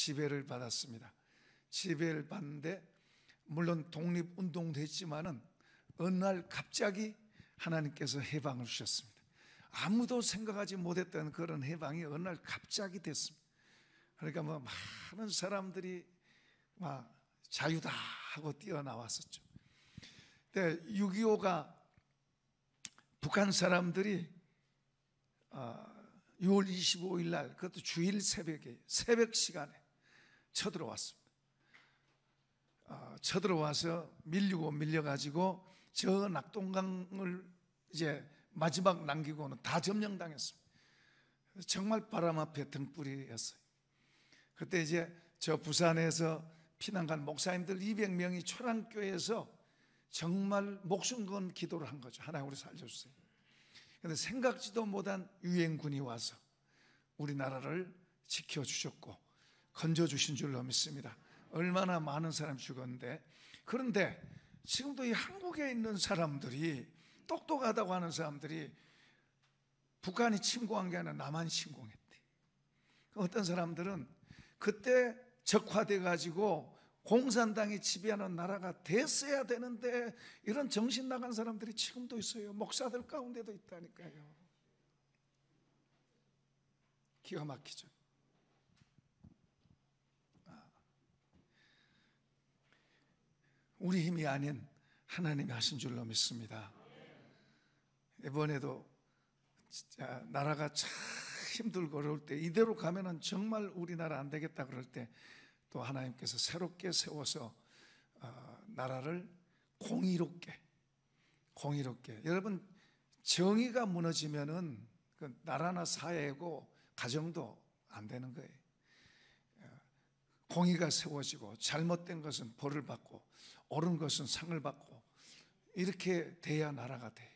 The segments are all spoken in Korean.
지배를 받았습니다. 지배를 받는데 물론 독립운동도 했지만은 어느 날 갑자기 하나님께서 해방을 주셨습니다. 아무도 생각하지 못했던 그런 해방이 어느 날 갑자기 됐습니다. 그러니까 많은 사람들이 막 자유다 하고 뛰어나왔었죠. 근데 6.25가 북한 사람들이 6월 25일 날, 그것도 주일 새벽에, 새벽 시간에 쳐들어왔습니다. 쳐들어와서 밀려가지고 저 낙동강을 이제 마지막 남기고는 다 점령당했습니다. 정말 바람 앞에 등불이었어요. 그때 이제 저 부산에서 피난 간 목사님들 200명이 초랑교회에서 정말 목숨 건 기도를 한 거죠. 하나님 우리 살려주세요. 그런데 생각지도 못한 유엔군이 와서 우리나라를 지켜주셨고 건져주신 줄로 믿습니다. 얼마나 많은 사람이 죽었는데, 그런데 지금도 이 한국에 있는 사람들이, 똑똑하다고 하는 사람들이 북한이 침공한 게 아니라 남한이 침공했대. 어떤 사람들은 그때 적화돼 가지고 공산당이 지배하는 나라가 됐어야 되는데 이런 정신 나간 사람들이 지금도 있어요. 목사들 가운데도 있다니까요. 기가 막히죠. 우리 힘이 아닌 하나님이 하신 줄로 믿습니다. 이번에도 진짜 나라가 참 힘들고 어려울 때, 이대로 가면은 정말 우리나라 안 되겠다 그럴 때 또 하나님께서 새롭게 세워서 나라를 공의롭게, 여러분, 정의가 무너지면은 그 나라나 사회고 가정도 안 되는 거예요. 공의가 세워지고 잘못된 것은 벌을 받고 옳은 것은 상을 받고 이렇게 돼야 나라가 돼요.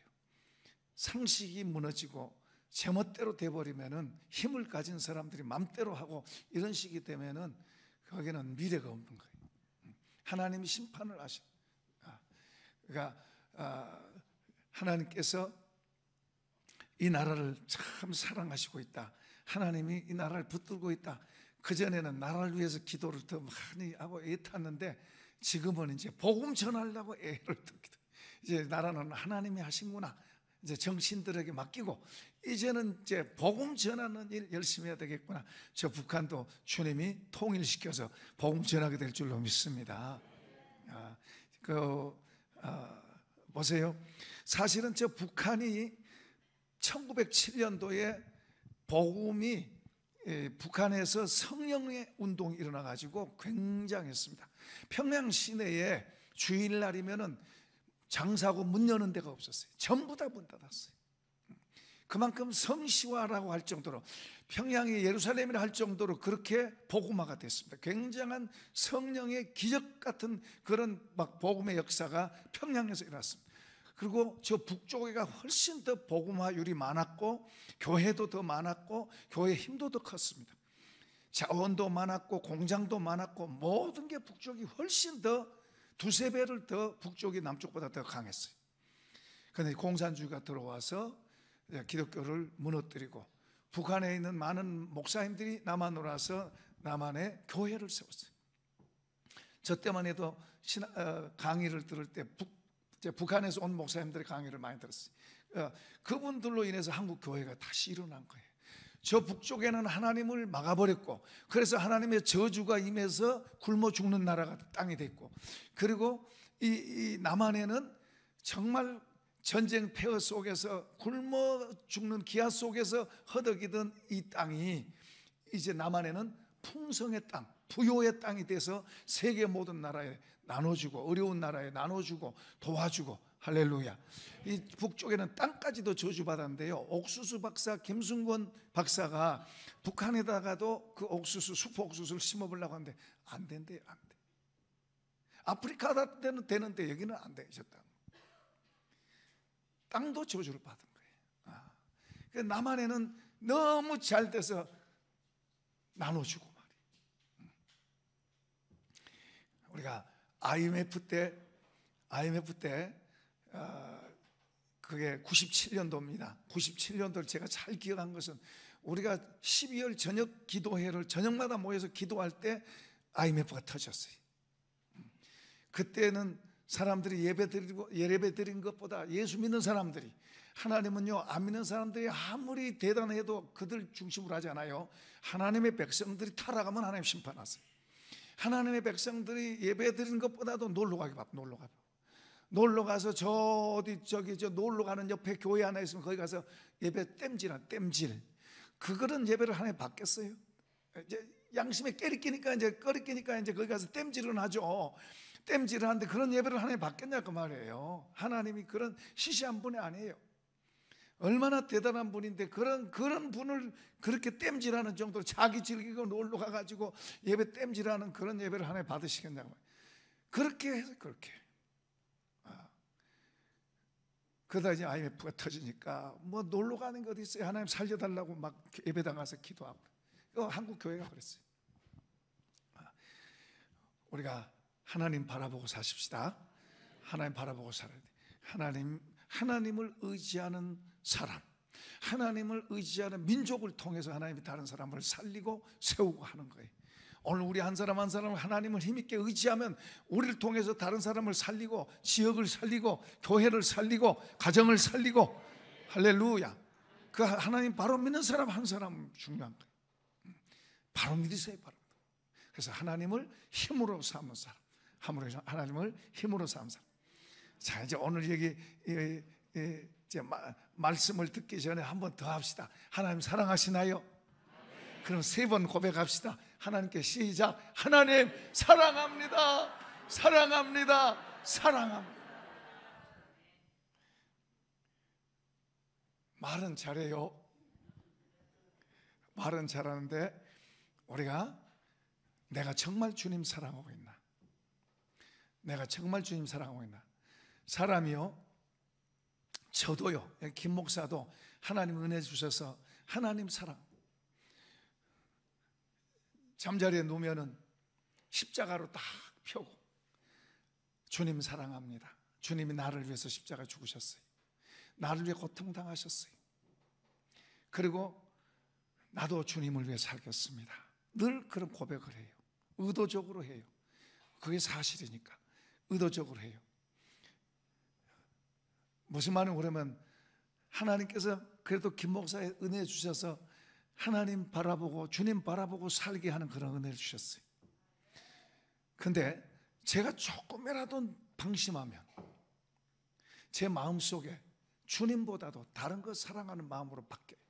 상식이 무너지고 제멋대로 돼버리면은 힘을 가진 사람들이 맘대로 하고 이런 식이 되면은 거기는 미래가 없는 거예요. 하나님이 심판을 하셔. 그러니까 하나님께서 이 나라를 참 사랑하시고 있다. 하나님이 이 나라를 붙들고 있다. 그전에는 나라를 위해서 기도를 더 많이 하고 애탔는데 지금은 이제 복음 전하려고 애를 듣기도. 이제 나라는 하나님이 하신구나. 이제 정신들에게 맡기고 이제는 이제 복음 전하는 일 열심히 해야 되겠구나. 저 북한도 주님이 통일시켜서 복음 전하게 될 줄로 믿습니다. 보세요. 사실은 저 북한이 1907년도에 복음이 북한에서 성령의 운동이 일어나가지고 굉장했습니다. 평양 시내에 주일날이면은 장사하고 문 여는 데가 없었어요. 전부 다 문 닫았어요. 그만큼 성시화라고 할 정도로, 평양이 예루살렘이라 할 정도로 그렇게 복음화가 됐습니다. 굉장한 성령의 기적 같은 그런 막 복음의 역사가 평양에서 일어났습니다. 그리고 저 북쪽에가 훨씬 더 복음화율이 많았고 교회도 더 많았고 교회 힘도 더 컸습니다. 자원도 많았고 공장도 많았고 모든 게 북쪽이 훨씬 더 두세 배를 더 북쪽이 남쪽보다 더 강했어요. 그런데 공산주의가 들어와서 기독교를 무너뜨리고 북한에 있는 많은 목사님들이 남한으로 와서 남한에 교회를 세웠어요. 저 때만 해도 강의를 들을 때 북한에서 온 목사님들의 강의를 많이 들었어요. 그분들로 인해서 한국 교회가 다시 일어난 거예요. 저 북쪽에는 하나님을 막아버렸고 그래서 하나님의 저주가 임해서 굶어 죽는 나라가 땅이 됐고, 그리고 이 남한에는 정말 전쟁 폐허 속에서 굶어 죽는 기아 속에서 허덕이던 이 땅이 이제 남한에는 풍성의 땅, 부요의 땅이 돼서 세계 모든 나라에 나눠주고 어려운 나라에 나눠주고 도와주고, 할렐루야. 이 북쪽에는 땅까지도 저주받았는데요, 옥수수 박사 김승권 박사가 북한에다가도 그 옥수수, 숲 옥수수를 심어보려고 하는데 안 된대요. 안 돼. 아프리카 때는 되는데 여기는 안 돼. 저 땅도 저주를 받은 거예요. 남한에는 너무 잘 돼서 나눠주고 말이에요. 우리가 IMF 때 그게 97년도입니다. 97년도를 제가 잘 기억한 것은 우리가 12월 저녁 기도회를 저녁마다 모여서 기도할 때 IMF가 터졌어요. 그때는 사람들이 예배 드린 것보다 예수 믿는 사람들이, 하나님은요 안 믿는 사람들이 아무리 대단해도 그들 중심으로 하지 않아요. 하나님의 백성들이 타락하면 하나님 심판하세요. 하나님의 백성들이 예배 드리는 것보다도 놀러 가기 바빠. 놀러 가서 저 놀러 가는 옆에 교회 하나 있으면 거기 가서 예배 땜질. 그거는 예배를 하나님 받겠어요? 이제 양심에 꺼리끼니까 이제 거기 가서 땜질은 하죠. 땜질을 하는데 그런 예배를 하나님 받겠냐 그 말이에요. 하나님이 그런 시시한 분이 아니에요. 얼마나 대단한 분인데 그런 분을 그렇게 땜질하는 정도로 자기 즐기고 놀러 가가지고 예배 땜질하는 그런 예배를 하나님 받으시겠냐고. 그렇게 해서 그렇게. 그러다 이제 IMF가 터지니까 뭐 놀러 가는 게 어디 있어요. 하나님 살려달라고 막 예배당 가서 기도하고. 한국 교회가 그랬어요. 우리가 하나님 바라보고 사십시다. 하나님 바라보고 살아야 돼. 하나님을 의지하는 사람, 하나님을 의지하는 민족을 통해서 하나님이 다른 사람을 살리고 세우고 하는 거예요. 오늘 우리 한 사람 한 사람을 하나님을 힘있게 의지하면 우리를 통해서 다른 사람을 살리고 지역을 살리고 교회를 살리고 가정을 살리고, 할렐루야. 그 하나님 바로 믿는 사람 한 사람 중요한 거예요. 바로 믿으세요. 바로. 그래서 하나님을 힘으로 삼는 사람, 하나님을 힘으로 삼는 사람. 자, 이제 오늘 여기 이제 말씀을 듣기 전에 한 번 더 합시다. 하나님 사랑하시나요? 그럼 3번 고백합시다. 하나님께 시작. 하나님 사랑합니다. 사랑합니다. 사랑합니다. 말은 잘해요. 말은 잘하는데 우리가 내가 정말 주님 사랑하고 있나? 내가 정말 주님 사랑하고 있나? 사람이요, 저도요, 김 목사도 하나님 은혜 주셔서 하나님 사랑, 잠자리에 누우면은 십자가로 딱 펴고 주님 사랑합니다. 주님이 나를 위해서 십자가 죽으셨어요. 나를 위해 고통당하셨어요. 그리고 나도 주님을 위해 살겠습니다. 늘 그런 고백을 해요. 의도적으로 해요. 그게 사실이니까 의도적으로 해요. 무슨 말은 그러면 하나님께서 그래도 김 목사에 은혜 주셔서 하나님 바라보고 주님 바라보고 살게 하는 그런 은혜를 주셨어요. 근데 제가 조금이라도 방심하면 제 마음속에 주님보다도 다른 것 사랑하는 마음으로 바뀌어요.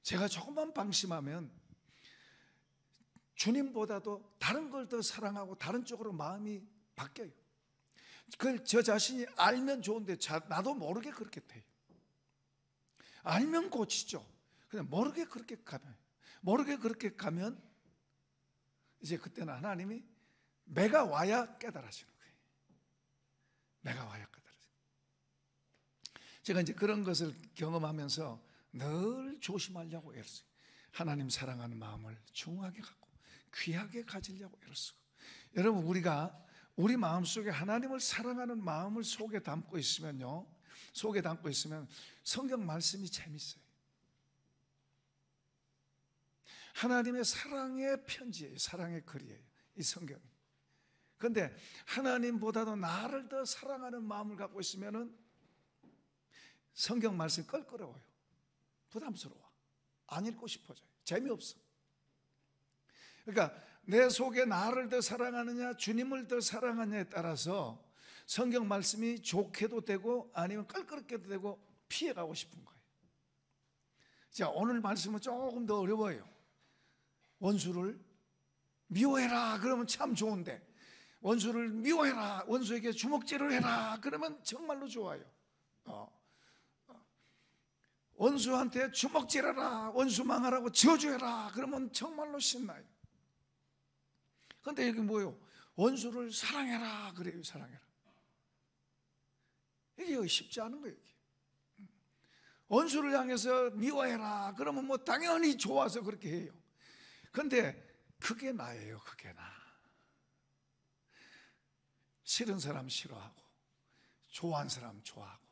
제가 조금만 방심하면 주님보다도 다른 걸 더 사랑하고 다른 쪽으로 마음이 바뀌어요. 그걸 저 자신이 알면 좋은데 나도 모르게 그렇게 돼요. 알면 고치죠. 그냥 모르게 그렇게 가면 이제 그때는 하나님이 매가 와야 깨달아지는 거예요. 매가 와야 깨달아지는 거예요. 제가 이제 그런 것을 경험하면서 늘 조심하려고 애를 써요. 하나님 사랑하는 마음을 중하게 갖고 귀하게 가지려고 애를 쓰고. 여러분, 우리가 우리 마음속에 하나님을 사랑하는 마음을 속에 담고 있으면요, 성경 말씀이 재밌어요. 하나님의 사랑의 편지예요. 사랑의 글이에요, 이 성경이. 그런데 하나님보다도 나를 더 사랑하는 마음을 갖고 있으면은 성경 말씀이 껄끄러워요. 부담스러워. 안 읽고 싶어져요. 재미없어. 그러니까 내 속에 나를 더 사랑하느냐 주님을 더 사랑하느냐에 따라서 성경 말씀이 좋게도 되고 아니면 껄끄럽게도 되고 피해가고 싶은 거예요. 자, 오늘 말씀은 조금 더 어려워요. 원수를 미워해라 그러면 참 좋은데, 원수를 미워해라, 원수에게 주먹질을 해라 그러면 정말로 좋아요. 원수한테 주먹질해라, 원수 망하라고 저주해라 그러면 정말로 신나요. 그런데 여기 뭐예요? 원수를 사랑해라 그래요. 사랑해라. 이게 쉽지 않은 거예요. 원수를 향해서 미워해라 그러면 뭐 당연히 좋아서 그렇게 해요. 그런데 그게 나예요. 그게 나. 싫은 사람 싫어하고 좋아하는 사람 좋아하고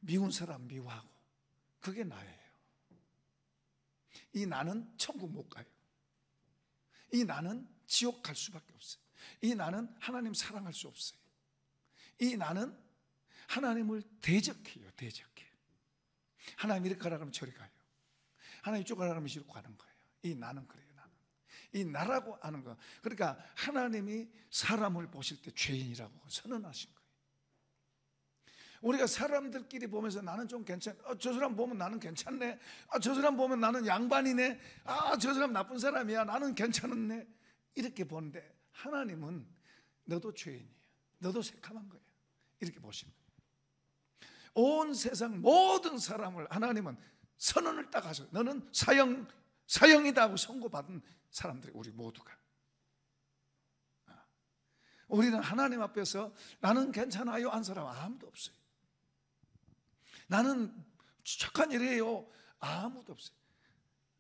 미운 사람 미워하고 그게 나예요. 이 나는 천국 못 가요. 이 나는 지옥 갈 수밖에 없어요. 이 나는 하나님 사랑할 수 없어요. 이 나는 하나님을 대적해요. 대적해. 하나님 이렇게 가라 그러면 저리 가요. 하나님 이쪽 가라 그러면 이쪽 가는 거예요. 이 나는 그래요. 나는. 이 나라고 하는 거. 그러니까 하나님이 사람을 보실 때 죄인이라고 선언하신 거예요. 우리가 사람들끼리 보면서 나는 좀 괜찮, 저 사람 보면 나는 괜찮네. 저 사람 보면 나는 양반이네. 저 사람 나쁜 사람이야. 나는 괜찮았네. 이렇게 보는데 하나님은 너도 죄인이야. 너도 새카만 거야. 이렇게 보시는 거예요. 온 세상 모든 사람을 하나님은 선언을 딱 하셔요. 너는 사형이다 하고 선고받은 사람들이 우리 모두가. 우리는 하나님 앞에서 나는 괜찮아요 한 사람 아무도 없어요. 나는 착한 일이에요 아무도 없어요.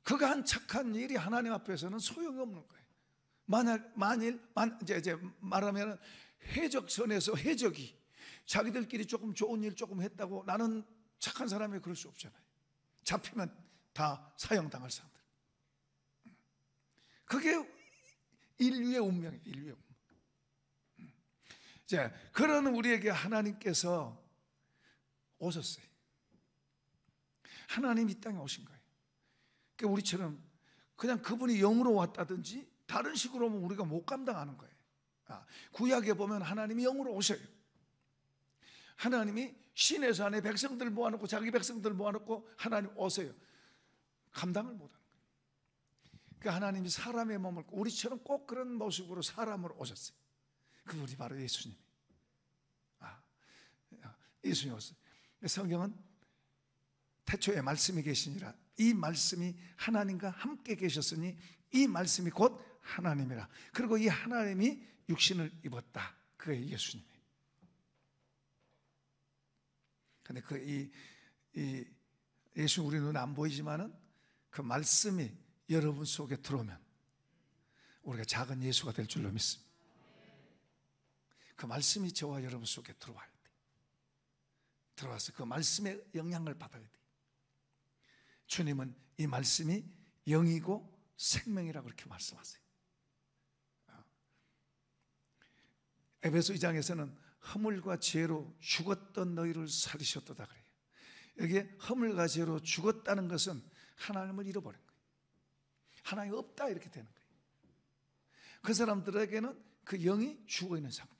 그가 한 착한 일이 하나님 앞에서는 소용이 없는 거예요. 만일 이제 말하면 해적선에서 해적이 자기들끼리 조금 좋은 일 조금 했다고 나는 착한 사람이 그럴 수 없잖아요. 잡히면 다 사형당할 사람들. 그게 인류의 운명이에요. 인류의 운명. 이제 그런 우리에게 하나님께서 오셨어요. 하나님 이 땅에 오신 거예요. 그러니까 우리처럼 그냥 그분이 영으로 왔다든지 다른 식으로 오면 우리가 못 감당하는 거예요. 구약에 보면 하나님이 영으로 오셔요. 하나님이 시내서 안에 백성들 모아놓고 자기 백성들 모아놓고 하나님 오세요. 감당을 못하는 거예요. 그러니까 하나님이 사람의 몸을 우리처럼 꼭 그런 모습으로 사람으로 오셨어요. 그분이 바로 예수님. 예수님이 오셨어요. 성경은 태초에 말씀이 계시니라. 이 말씀이 하나님과 함께 계셨으니 이 말씀이 곧 하나님이라. 그리고 이 하나님이 육신을 입었다. 그게 예수님이에요. 근데 이 예수 우리 눈에 안 보이지만은 그 말씀이 여러분 속에 들어오면 우리가 작은 예수가 될 줄로 믿습니다. 그 말씀이 저와 여러분 속에 들어와야 돼. 들어와서 그 말씀의 영향을 받아야 돼. 주님은 이 말씀이 영이고 생명이라고 그렇게 말씀하세요. 에베소 2장에서는 허물과 죄로 죽었던 너희를 살리셨도다 그래요. 여기에 허물과 죄로 죽었다는 것은 하나님을 잃어버린 거예요. 하나님이 없다 이렇게 되는 거예요. 그 사람들에게는 그 영이 죽어있는 상태.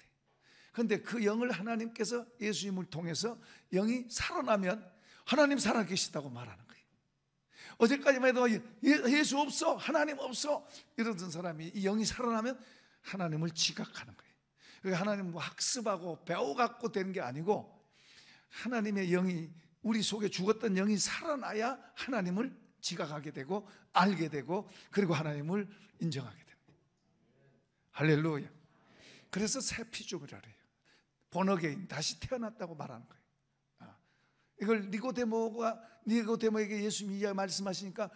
그런데 그 영을 하나님께서 예수님을 통해서 영이 살아나면 하나님 살아계시다고 말하는 거예요. 어제까지만 해도 예수 없어, 하나님 없어 이러던 사람이 이 영이 살아나면 하나님을 지각하는 거예요. 하나님 뭐 학습하고 배워갖고 되는 게 아니고 하나님의 영이 우리 속에 죽었던 영이 살아나야 하나님을 지각하게 되고 알게 되고 그리고 하나님을 인정하게 됩니다. 할렐루야. 그래서 새 피조물이라 해요. 본어게인 다시 태어났다고 말하는 거예요. 이걸 니고데모에게 예수님이 말씀하시니까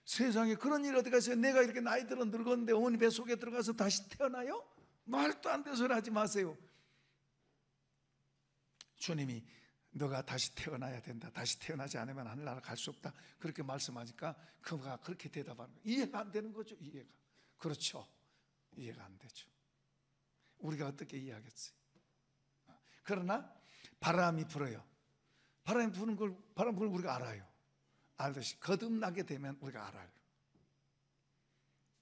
세상에 그런 일 어디 가서 내가 이렇게 나이 들어 늙었는데 어머니 뱃속에 들어가서 다시 태어나요? 말도 안 되는 소리 하지 마세요. 주님이 너가 다시 태어나야 된다. 다시 태어나지 않으면 하늘나라 갈 수 없다. 그렇게 말씀하니까 그가 그렇게 대답하는 거예요. 이해가 안 되는 거죠. 이해가. 그렇죠. 이해가 안 되죠. 우리가 어떻게 이해하겠어요? 그러나 바람이 불어요. 바람 부는 걸 우리가 알아요. 알듯이 거듭나게 되면 우리가 알아요.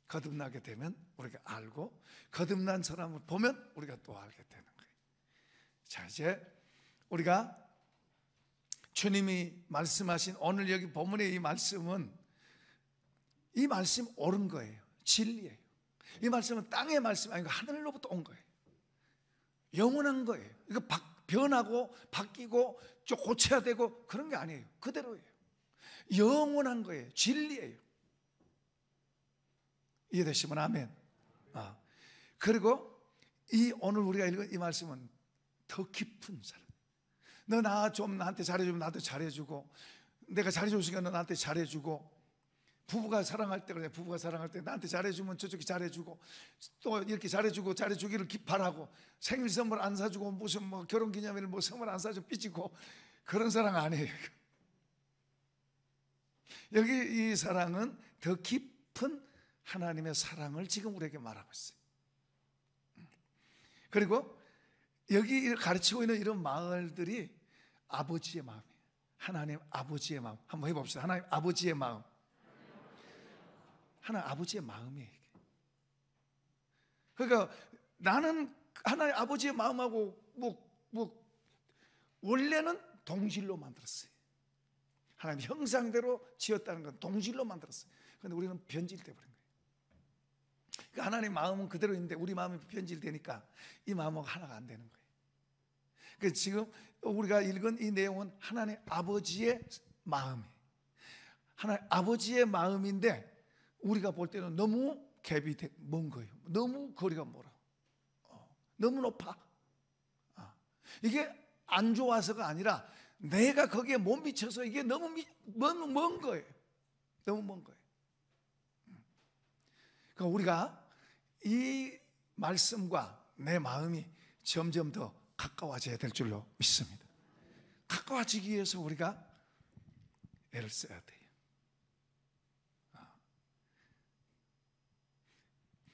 거듭나게 되면 우리가 알고 거듭난 사람을 보면 우리가 또 알게 되는 거예요. 자, 이제 우리가 주님이 말씀하신 오늘 여기 본문의 이 말씀은 이 말씀 옳은 거예요. 진리예요. 이 말씀은 땅의 말씀이 아니고 하늘로부터 온 거예요. 영원한 거예요. 이거 변하고 바뀌고 좀 고쳐야 되고 그런 게 아니에요. 그대로예요. 영원한 거예요. 진리예요. 이해되시면 아멘. 그리고 오늘 우리가 읽은 이 말씀은 더 깊은 사람. 너 나한테 잘해주면 나도 잘해주고 내가 잘해줬으니까 너 나한테 잘해주고 부부가 사랑할 때 그래. 부부가 사랑할 때 나한테 잘해주면 저쪽이 잘해주고 또 이렇게 잘해주기를 바라고 생일 선물 안 사주고 무슨 뭐 결혼기념일 뭐 선물 안 사주고 삐지고 그런 사랑 아니에요. 여기 이 사랑은 더 깊은 하나님의 사랑을 지금 우리에게 말하고 있어요. 그리고 여기 가르치고 있는 이런 말들이 아버지의 마음이에요. 하나님 아버지의 마음. 한번 해봅시다. 하나님 아버지의 마음. 하나님 아버지의 마음이에요. 그러니까 나는 하나님 아버지의 마음하고 원래는 동질로 만들었어요. 하나님 형상대로 지었다는 건 동질로 만들었어요. 그런데 우리는 변질돼 버린 거예요. 그러니까 하나님 마음은 그대로 있는데 우리 마음이 변질되니까 이 마음하고 하나가 안 되는 거예요. 그래서 지금 우리가 읽은 이 내용은 하나님 아버지의 마음이에요. 하나님 아버지의 마음인데 우리가 볼 때는 너무 갭이 먼 거예요. 너무 거리가 멀어. 너무 높아. 이게 안 좋아서가 아니라 내가 거기에 못 미쳐서 이게 너무 먼 거예요. 너무 먼 거예요. 그러니까 우리가 이 말씀과 내 마음이 점점 더 가까워져야 될 줄로 믿습니다. 가까워지기 위해서 우리가 애를 써야 돼요.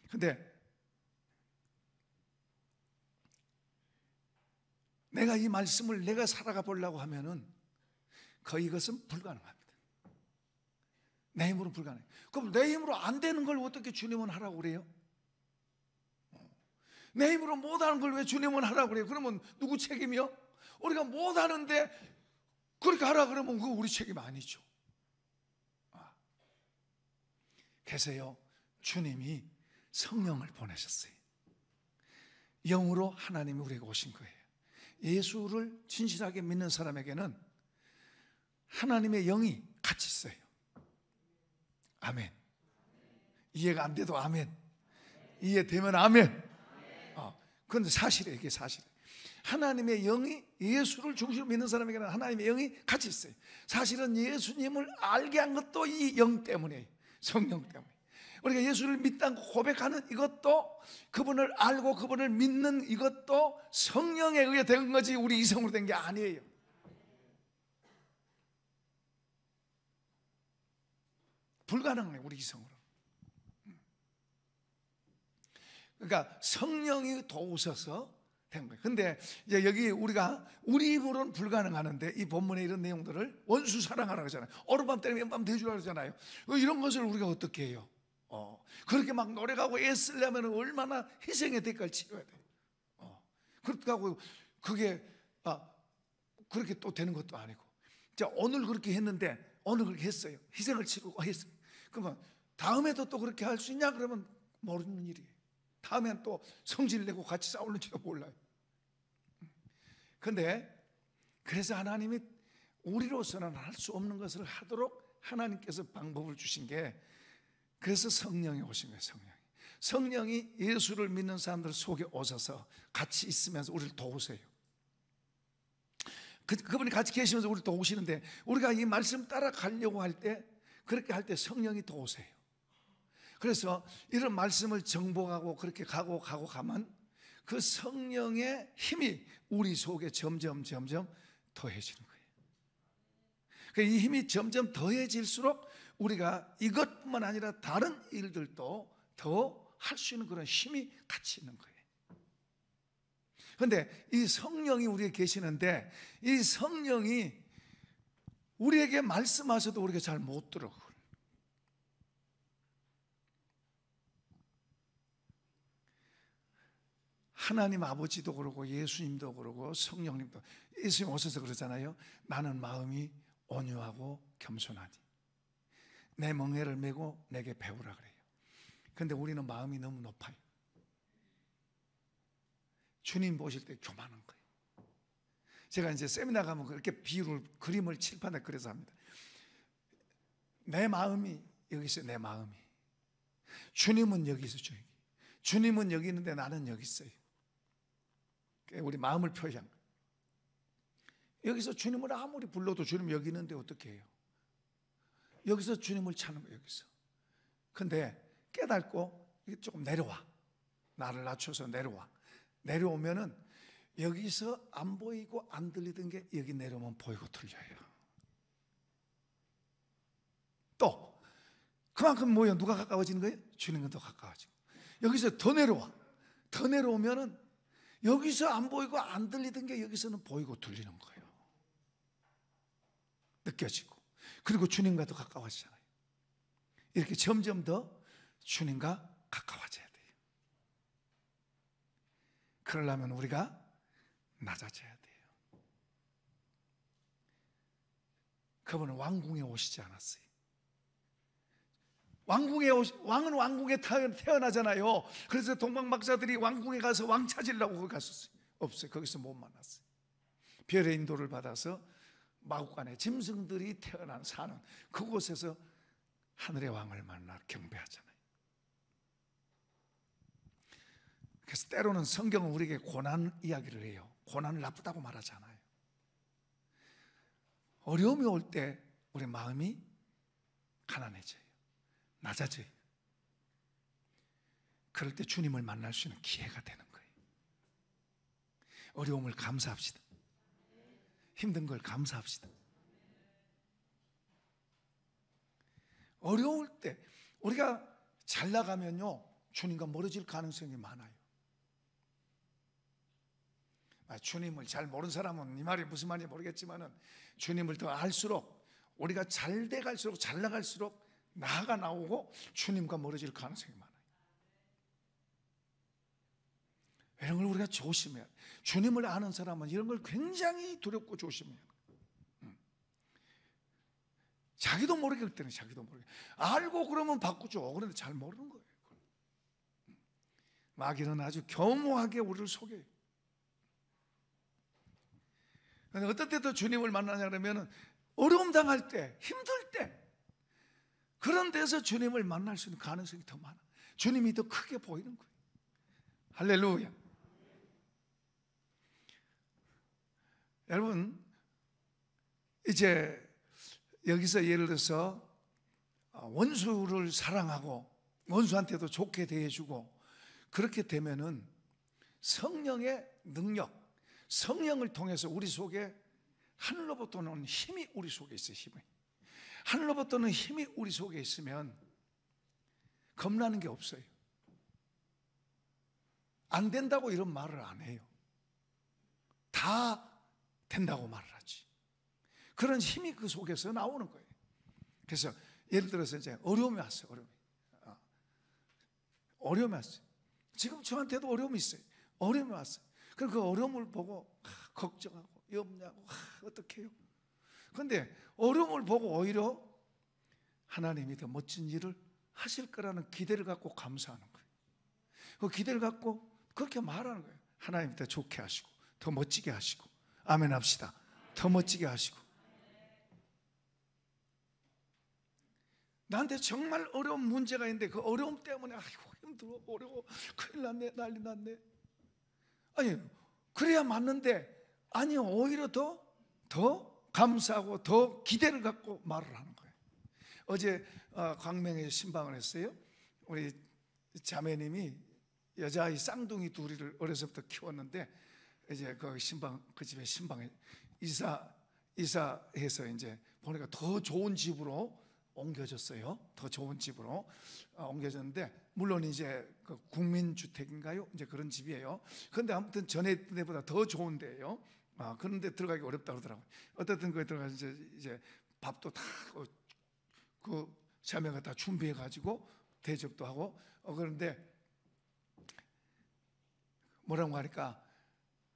근데 내가 이 말씀을 내가 살아가 보려고 하면은 거의 이것은 불가능합니다. 내 힘으로 불가능해요. 그럼 내 힘으로 안 되는 걸 어떻게 주님은 하라고 그래요? 내 힘으로 못하는 걸 왜 주님은 하라고 그래요? 그러면 누구 책임이요? 우리가 못하는데 그렇게 하라 그러면 그거 우리 책임 아니죠. 그래서요, 주님이 성령을 보내셨어요. 영으로 하나님이 우리에게 오신 거예요. 예수를 진실하게 믿는 사람에게는 하나님의 영이 같이 있어요. 아멘. 이해가 안 돼도 아멘. 이해되면 아멘. 그런데 사실이에요. 이게 사실이에요. 하나님의 영이, 예수를 중심으로 믿는 사람에게는 하나님의 영이 같이 있어요. 사실은 예수님을 알게 한 것도 이 영 때문이에요. 성령 때문에. 우리가 예수를 믿다고 고백하는 이것도, 그분을 알고 그분을 믿는 이것도 성령에 의해 된 거지 우리 이성으로 된 게 아니에요. 불가능해요, 우리 이성으로. 그러니까 성령이 도우셔서 된 거예요. 근데 이제 여기 우리가 우리 입으로는 불가능하는데 이 본문에 이런 내용들을 원수 사랑하라고 하잖아요. 오른밤 때리면 왼밤 대주라고 하잖아요. 이런 것을 우리가 어떻게 해요? 그렇게 막 노력하고 애쓰려면 얼마나 희생의 대가를 치러야 돼요. 그렇다고 그게 그렇게 또 되는 것도 아니고, 자, 오늘 그렇게 했는데 오늘 그렇게 했어요. 희생을 치르고 했어요. 그러면 다음에도 또 그렇게 할 수 있냐? 그러면 모르는 일이에요. 다음엔 또 성질 내고 같이 싸울는지도 몰라요. 그런데 그래서 하나님이 우리로서는 할 수 없는 것을 하도록 하나님께서 방법을 주신 게, 그래서 성령이 오신 거예요. 성령이 예수를 믿는 사람들 속에 오셔서 같이 있으면서 우리를 도우세요. 그분이 같이 계시면서 우리를 도우시는데, 우리가 이 말씀 따라가려고 할 때, 그렇게 할 때 성령이 도우세요. 그래서 이런 말씀을 정복하고 그렇게 가고 가면 그 성령의 힘이 우리 속에 점점 더해지는 거예요. 이 힘이 점점 더해질수록 우리가 이것뿐만 아니라 다른 일들도 더 할 수 있는 그런 힘이 같이 있는 거예요. 그런데 이 성령이 우리에 계시는데, 이 성령이 우리에게 말씀하셔도 우리가 잘 못 들어. 하나님 아버지도 그러고 예수님도 그러고 성령님도, 예수님 오셔서 그러잖아요. 나는 마음이 온유하고 겸손하니 내 멍에를 메고 내게 배우라 그래요. 그런데 우리는 마음이 너무 높아요. 주님 보실 때 교만한 거예요. 제가 이제 세미나 가면 그렇게 비유를, 그림을 칠판에 그려서 합니다. 내 마음이 여기 있어요. 내 마음이. 주님은 여기 있어요. 주님은 여기 있는데 나는 여기 있어요. 우리 마음을 표시한 거예요. 여기서 주님을 아무리 불러도 주님 여기 있는데 어떻게 해요? 여기서 주님을 찾는 거예요. 여기서. 근데 깨닫고 조금 내려와. 나를 낮춰서 내려와. 내려오면은 여기서 안 보이고 안 들리던 게 여기 내려오면 보이고 들려요. 또 그만큼 뭐예요? 누가 가까워지는 거예요? 주님과 더 가까워지고. 여기서 더 내려와. 더 내려오면은 여기서 안 보이고 안 들리던 게 여기서는 보이고 들리는 거예요. 느껴지고. 그리고 주님과 더 가까워지잖아요. 이렇게 점점 더 주님과 가까워져야 돼요. 그러려면 우리가 낮아져야 돼요. 그분은 왕궁에 오시지 않았어요. 왕은 왕궁에 태어나잖아요. 그래서 동방박사들이 왕궁에 가서 왕 찾으려고 거기 갔었어요. 없어요. 거기서 못 만났어요. 별의 인도를 받아서 마국간에 짐승들이 사는 그곳에서 하늘의 왕을 만나 경배하잖아요. 그래서 때로는 성경은 우리에게 고난 이야기를 해요. 고난을 나쁘다고 말하잖아요. 어려움이 올 때 우리 마음이 가난해져요. 낮아져요. 그럴 때 주님을 만날 수 있는 기회가 되는 거예요. 어려움을 감사합시다. 힘든 걸 감사합시다. 어려울 때 우리가 잘 나가면요, 주님과 멀어질 가능성이 많아요. 주님을 잘 모르는 사람은 이 말이 무슨 말인지 모르겠지만은 주님을 더 알수록 우리가 잘 돼 갈수록 잘 나갈수록 나가 나오고 주님과 멀어질 가능성이 많아요. 이런 걸 우리가 조심해야 돼요. 주님을 아는 사람은 이런 걸 굉장히 두렵고 조심해야 돼요. 자기도 모르게 할 때는 자기도 모르게 알고 그러면 바꾸죠. 그런데 잘 모르는 거예요. 마귀는 아주 교묘하게 우리를 속여요. 근데 어떤 때도 주님을 만나냐 그러면 어려움 당할 때, 힘들 때 그런 데서 주님을 만날 수 있는 가능성이 더 많아. 주님이 더 크게 보이는 거예요. 할렐루야. 여러분, 이제 여기서 예를 들어서 원수를 사랑하고 원수한테도 좋게 대해주고 그렇게 되면은 성령의 능력, 성령을 통해서 우리 속에 하늘로부터 오는 힘이 우리 속에 있어요. 힘이. 하늘로부터 오는 힘이 우리 속에 있으면 겁나는 게 없어요. 안 된다고 이런 말을 안 해요. 다 된다고 말을 하지. 그런 힘이 그 속에서 나오는 거예요. 그래서 예를 들어서 이제 어려움이 왔어요. 어려움이 왔어요. 지금 저한테도 어려움이 있어요. 어려움이 왔어요. 그럼 그 어려움을 보고 걱정하고 염려하고 어떻게 해요? 그런데 어려움을 보고 오히려 하나님이 더 멋진 일을 하실 거라는 기대를 갖고 감사하는 거예요. 그 기대를 갖고 그렇게 말하는 거예요. 하나님 더 좋게 하시고 더 멋지게 하시고 아멘 합시다. 더 멋지게 하시고 나한테 정말 어려운 문제가 있는데 그 어려움 때문에 아이고 힘들어 어려워 큰일 났네 난리 났네. 아니 그래야 맞는데 아니 오히려 더 감사하고 더 기대를 갖고 말을 하는 거예요. 어제 광명에 신방을 했어요. 우리 자매님이 여자아이 쌍둥이 둘이를 어려서부터 키웠는데 이제 그 집에 신방에 이사해서 이제 보니까 더 좋은 집으로 옮겨졌어요. 더 좋은 집으로 옮겨졌는데 물론 이제 그 국민주택인가요? 이제 그런 집이에요. 그런데 아무튼 전에 때보다 더 좋은 데예요. 그런데 들어가기 어렵다 그러더라고요. 어쨌든 거기 들어가서 이제 밥도 다 그 자매가 다 준비해 가지고 대접도 하고 그런데 뭐라고 하니까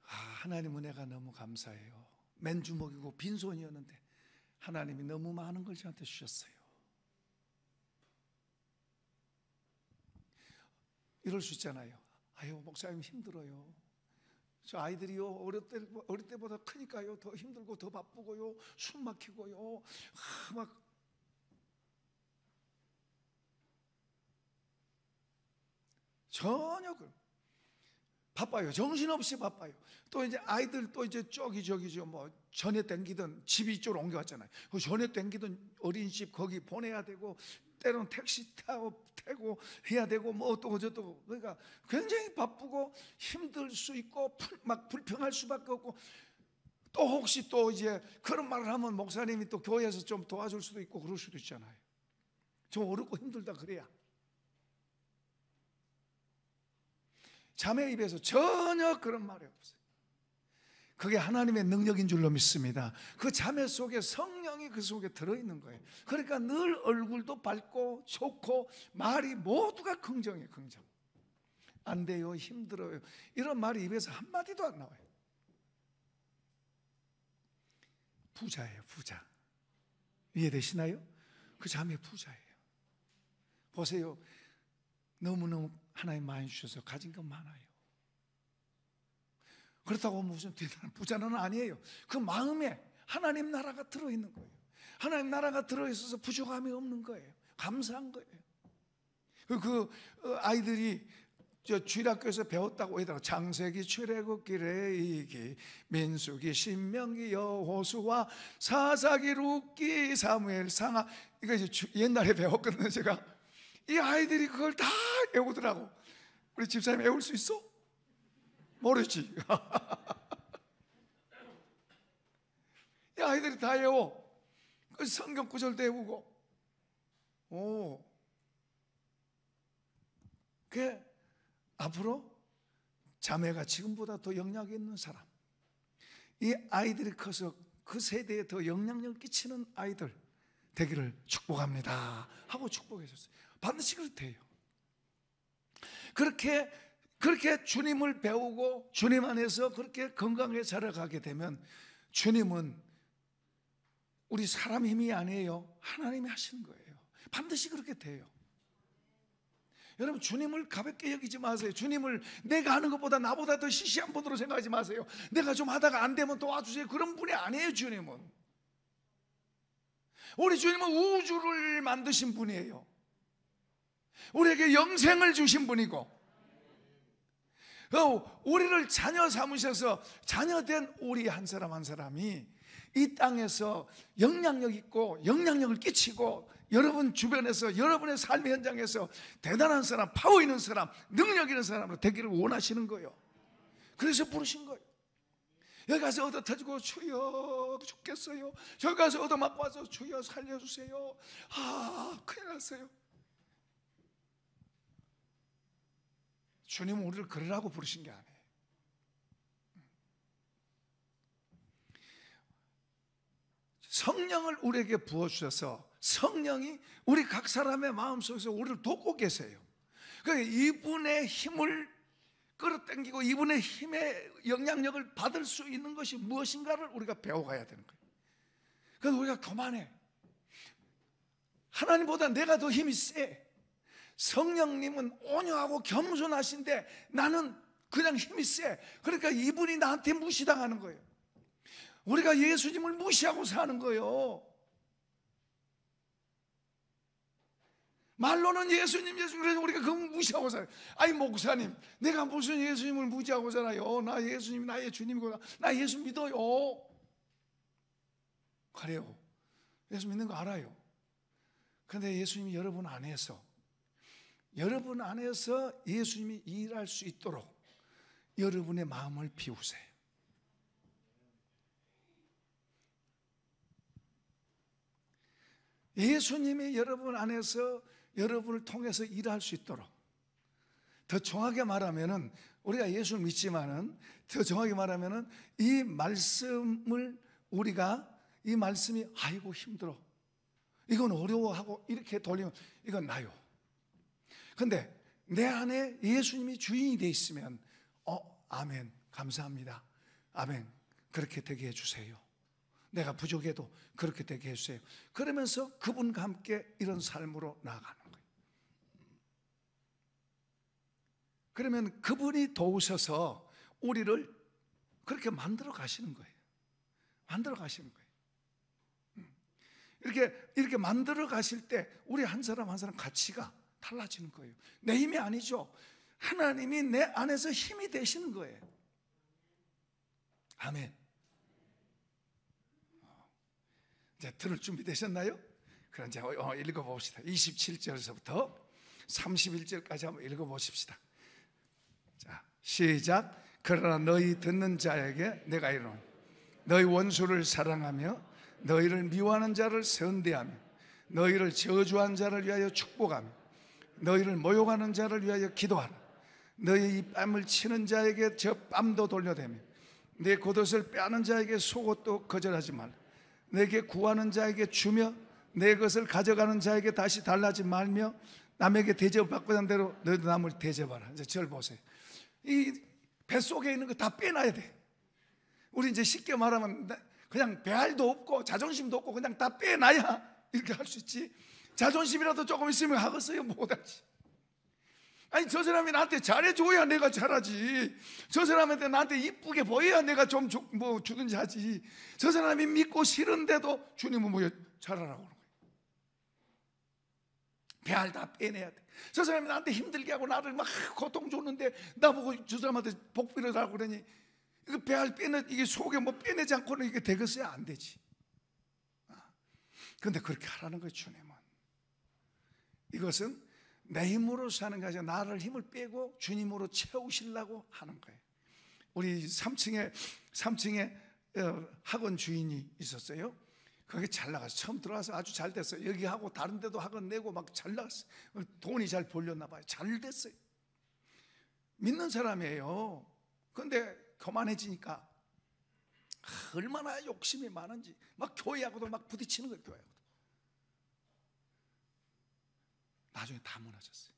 하나님 은혜가 너무 감사해요. 맨주먹이고 빈손이었는데 하나님이 너무 많은 걸 저한테 주셨어요. 이럴 수 있잖아요. 아유 목사님 힘들어요. 저 아이들이요 어릴 때보다 크니까요 더 힘들고 더 바쁘고요 숨 막히고요 막 전혀 바빠요. 정신없이 바빠요. 또 이제 아이들 또 이제 저기 뭐 전에 땡기던 집이 이쪽으로 옮겨왔잖아요. 그 전에 땡기던 어린이집 거기 보내야 되고 때로는 택시 타고 해야 되고 뭐 어떠고 저떠고 그러니까 굉장히 바쁘고 힘들 수 있고 막 불평할 수밖에 없고 또 혹시 또 이제 그런 말을 하면 목사님이 또 교회에서 좀 도와줄 수도 있고 그럴 수도 있잖아요. 좀 어렵고 힘들다 그래야. 자매 입에서 전혀 그런 말이 없어요. 그게 하나님의 능력인 줄로 믿습니다. 그 자매 속에 성령이 그 속에 들어있는 거예요. 그러니까 늘 얼굴도 밝고 좋고 말이 모두가 긍정이에요. 긍정. 안 돼요, 힘들어요, 이런 말이 입에서 한마디도 안 나와요. 부자예요, 부자. 이해되시나요? 그 자매 부자예요. 보세요, 너무너무 하나님 많이 주셔서 가진 건 많아요. 그렇다고 무슨 대단한 부자는 아니에요. 그 마음에 하나님 나라가 들어있는 거예요. 하나님 나라가 들어있어서 부족함이 없는 거예요. 감사한 거예요. 그 아이들이 주일학교에서 배웠다고 하더라고요. 창세기, 출애굽기, 레위기, 민수기, 신명기, 여호수아, 사사기, 룻기, 사무엘, 상하. 이거 이제 옛날에 배웠거든요. 제가 이 아이들이 그걸 다 외우더라고. 우리 집사님 외울 수 있어? 모르지. 이 아이들이 다 외워. 그 성경 구절도 외우고. 그 앞으로 자매가 지금보다 더 영향이 있는 사람, 이 아이들이 커서 그 세대에 더 영향력을 끼치는 아이들 되기를 축복합니다 하고 축복해 줬어요. 반드시 그렇대요. 그렇게 주님을 배우고 주님 안에서 그렇게 건강하게 자라가게 되면 주님은 우리 사람 힘이 아니에요. 하나님이 하시는 거예요. 반드시 그렇게 돼요. 여러분, 주님을 가볍게 여기지 마세요. 주님을 내가 하는 것보다 나보다 더 시시한 분으로 생각하지 마세요. 내가 좀 하다가 안 되면 도와주세요, 그런 분이 아니에요. 주님은, 우리 주님은 우주를 만드신 분이에요. 우리에게 영생을 주신 분이고, 우리를 자녀 삼으셔서 자녀된 우리 한 사람 한 사람이 이 땅에서 영향력 있고 영향력을 끼치고 여러분 주변에서, 여러분의 삶의 현장에서 대단한 사람, 파워 있는 사람, 능력 있는 사람으로 되기를 원하시는 거예요. 그래서 부르신 거예요. 여기 가서 얻어 터지고 주여 죽겠어요, 저기 가서 얻어 맞고 와서 주여 살려주세요, 큰일 났어요. 주님은 우리를 그러라고 부르신 게 아니에요. 성령을 우리에게 부어주셔서 성령이 우리 각 사람의 마음속에서 우리를 돕고 계세요. 그러니까 이분의 힘을 끌어당기고 이분의 힘의 영향력을 받을 수 있는 것이 무엇인가를 우리가 배워가야 되는 거예요. 그래서 우리가 교만해. 하나님보다 내가 더 힘이 세. 성령님은 온유하고 겸손하신데 나는 그냥 힘이 세. 그러니까 이분이 나한테 무시당하는 거예요. 우리가 예수님을 무시하고 사는 거예요. 말로는 예수님, 그래서 우리가 그걸 무시하고 살아요. 아니 목사님, 내가 무슨 예수님을 무시하고 살아요? 나 예수님이 나의 주님이고 나 예수 믿어요. 그래요. 예수 믿는 거 알아요. 그런데 예수님이 여러분 안에서 예수님이 일할 수 있도록 여러분의 마음을 비우세요. 예수님이 여러분 안에서 여러분을 통해서 일할 수 있도록, 더 정확하게 말하면은 우리가 예수를 믿지만은 더 정확하게 말하면은 이 말씀을 우리가 이 말씀이 아이고 힘들어, 이건 어려워하고 이렇게 돌리면 이건 나요. 근데 내 안에 예수님이 주인이 돼 있으면 아멘, 감사합니다, 아멘, 그렇게 되게 해주세요, 내가 부족해도 그렇게 되게 해주세요. 그러면서 그분과 함께 이런 삶으로 나아가는 거예요. 그러면 그분이 도우셔서 우리를 그렇게 만들어 가시는 거예요. 만들어 가시는 거예요. 이렇게 만들어 가실 때 우리 한 사람 한 사람 가치가 달라지는 거예요. 내 힘이 아니죠. 하나님이 내 안에서 힘이 되시는 거예요. 아멘. 이제 들을 준비 되셨나요? 그럼 이제 읽어봅시다. 27절에서부터 31절까지 한번 읽어보십시다. 자, 시작. 그러나 너희 듣는 자에게 내가 이르노니 너희 원수를 사랑하며 너희를 미워하는 자를 선대하며 너희를 저주한 자를 위하여 축복하며 너희를 모욕하는 자를 위하여 기도하라. 너희 이 뺨을 치는 자에게 저 뺨도 돌려대며 내 겉옷을 빼앗는 자에게 속옷도 거절하지 말라. 내게 구하는 자에게 주며 내 것을 가져가는 자에게 다시 달라지 말며 남에게 대접받고자 하는 대로 너희도 남을 대접하라. 이제 절 보세요. 이 뱃속에 있는 거 다 빼놔야 돼. 우리 이제 쉽게 말하면 그냥 배알도 없고 자존심도 없고 그냥 다 빼놔야 이렇게 할 수 있지. 자존심이라도 조금 있으면 하겠어요? 못하지. 아니 저 사람이 나한테 잘해줘야 내가 잘하지. 저 사람한테 나한테 이쁘게 보여야 내가 좀 뭐 주든지 하지. 저 사람이 믿고 싫은데도 주님은 뭐 잘하라고 그러는 거예요. 배알 다 빼내야 돼. 저 사람이 나한테 힘들게 하고 나를 막 고통 줬는데 나보고 저 사람한테 복 빌어달라고 그러니 이거 배알 빼내, 이게 속에 뭐 빼내지 않고는 이게 되겠어요? 안 되지. 근데 그렇게 하라는 거예요. 주님은 이것은 내 힘으로 사는 게 아니라 나를 힘을 빼고 주님으로 채우시려고 하는 거예요. 우리 3층에 학원 주인이 있었어요. 거기 잘 나갔어요. 처음 들어와서 아주 잘 됐어요. 여기 하고 다른 데도 학원 내고 막 잘 나갔어요. 돈이 잘 벌렸나 봐요. 잘 됐어요. 믿는 사람이에요. 그런데 교만해지니까 얼마나 욕심이 많은지 막 교회하고도 막 부딪히는 거예요. 교회하고도. 나중에 다 무너졌어요.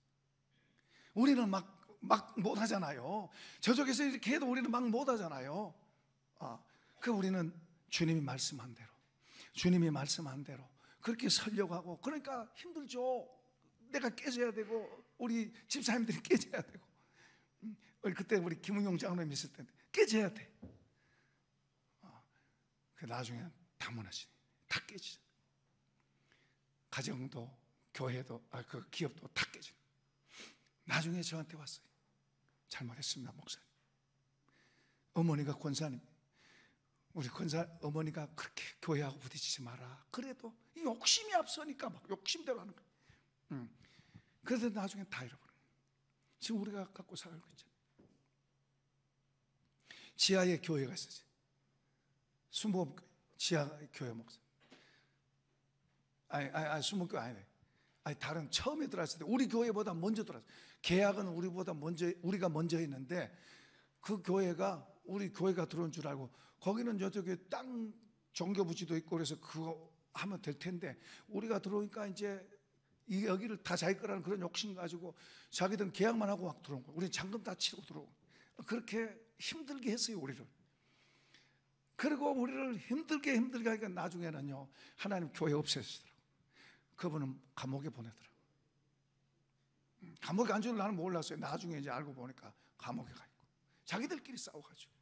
우리는 막 못하잖아요. 저쪽에서 이렇게 해도 우리는 막 못하잖아요. 우리는 주님이 말씀한 대로 그렇게 서려고 하고, 그러니까 힘들죠. 내가 깨져야 되고 우리 집사님들이 깨져야 되고, 그때 우리 김은용 장로님 있을 때 깨져야 돼. 나중에 다 무너지네. 다 깨지죠. 가정도 교회도 그 기업도 다 깨지네. 나중에 저한테 왔어요. 잘못했습니다, 목사님. 어머니가 권사님, 우리 권사 어머니가 그렇게 교회하고 부딪히지 마라. 그래도 욕심이 앞서니까 막 욕심대로 하는 거예요. 그래서 나중에 다 잃어버려요. 지금 우리가 갖고 살고 있잖아요. 지하에 교회가 있었어요. 순복음교회 지하 교회 목사. 아니 순복음교회 아니네. 아니 다른 처음에 들어왔을 때 우리 교회보다 먼저 들어왔어요. 계약은 우리가 먼저 했는데 그 교회가 우리 교회가 들어온 줄 알고, 거기는 저쪽에 땅 종교부지도 있고 그래서 그거 하면 될 텐데 우리가 들어오니까 이제 여기를 다 자기 거라는 그런 욕심 가지고 자기들은 계약만 하고 막 들어온 거예요. 우리는 잔금 다 치고 들어오고. 그렇게 힘들게 했어요, 우리를. 그리고 우리를 힘들게 하니까 나중에는요 하나님 교회 없애시더라고요. 그분은 감옥에 보내더라고요. 감옥에 안 줄 나는 몰랐어요. 나중에 이제 알고 보니까 감옥에 가 있고 자기들끼리 싸워가지고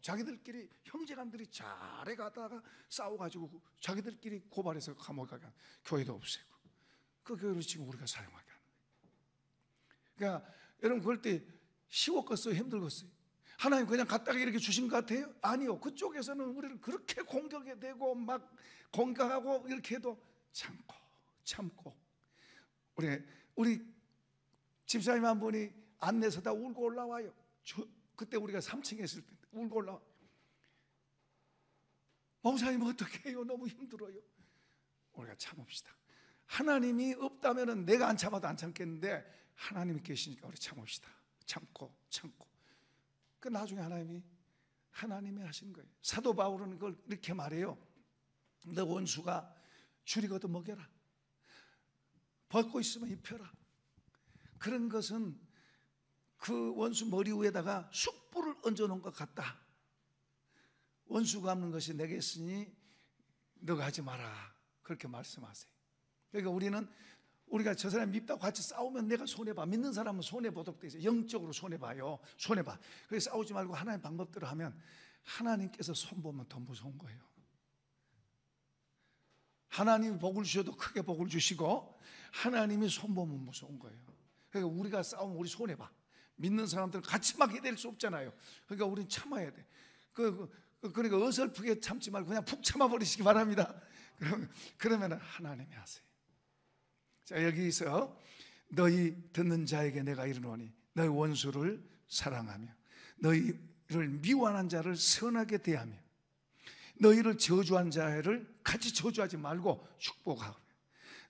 자기들끼리 형제간들이 잘해 가다가 싸워가지고 자기들끼리 고발해서 감옥에 가게 하는, 교회도 없애고 그 교회를 지금 우리가 사용하게 하는 거예요. 그러니까 여러분 그럴 때 쉬웠겠어요? 힘들겠어요? 하나님 그냥 갖다가 이렇게 주신 것 같아요? 아니요. 그쪽에서는 우리를 그렇게 공격해 대고 막 공격하고 이렇게 해도 참고 우리 집사님 한 분이 안내서 다 울고 올라와요. 그때 우리가 3층에 있을 때 울고 올라와. 목사님 어떻게 해요? 너무 힘들어요. 우리가 참읍시다. 하나님이 없다면 내가 안 참아도 안 참겠는데 하나님이 계시니까 우리 참읍시다. 참고 그 나중에 하나님이 하신 거예요. 사도 바울은 그걸 이렇게 말해요. 너 원수가 줄이거든 먹여라. 벗고 있으면 입혀라. 그런 것은 그 원수 머리 위에다가 숯불을 얹어놓은 것 같다. 원수가 갚는 것이 내게 있으니 너가 하지 마라. 그렇게 말씀하세요. 그러니까 우리가 저 사람 밉다고 같이 싸우면 내가 손해봐. 믿는 사람은 손해보도록 있어요. 영적으로 손해봐요. 손해봐. 그래서 싸우지 말고 하나님 방법대로 하면 하나님께서 손보면 더 무서운 거예요. 하나님이 복을 주셔도 크게 복을 주시고 하나님이 손보면 무서운 거예요. 그러니까 우리가 싸우면 우리 손해봐. 믿는 사람들은 같이 막 해댈 수 없잖아요. 그러니까 우리는 참아야 돼. 그러니까 어설프게 참지 말고 그냥 푹 참아버리시기 바랍니다. 그러면 하나님이 하세요. 자, 여기서 너희 듣는 자에게 내가 이르노니 너희 원수를 사랑하며 너희를 미워하는 자를 선하게 대하며 너희를 저주한 자를 같이 저주하지 말고 축복하고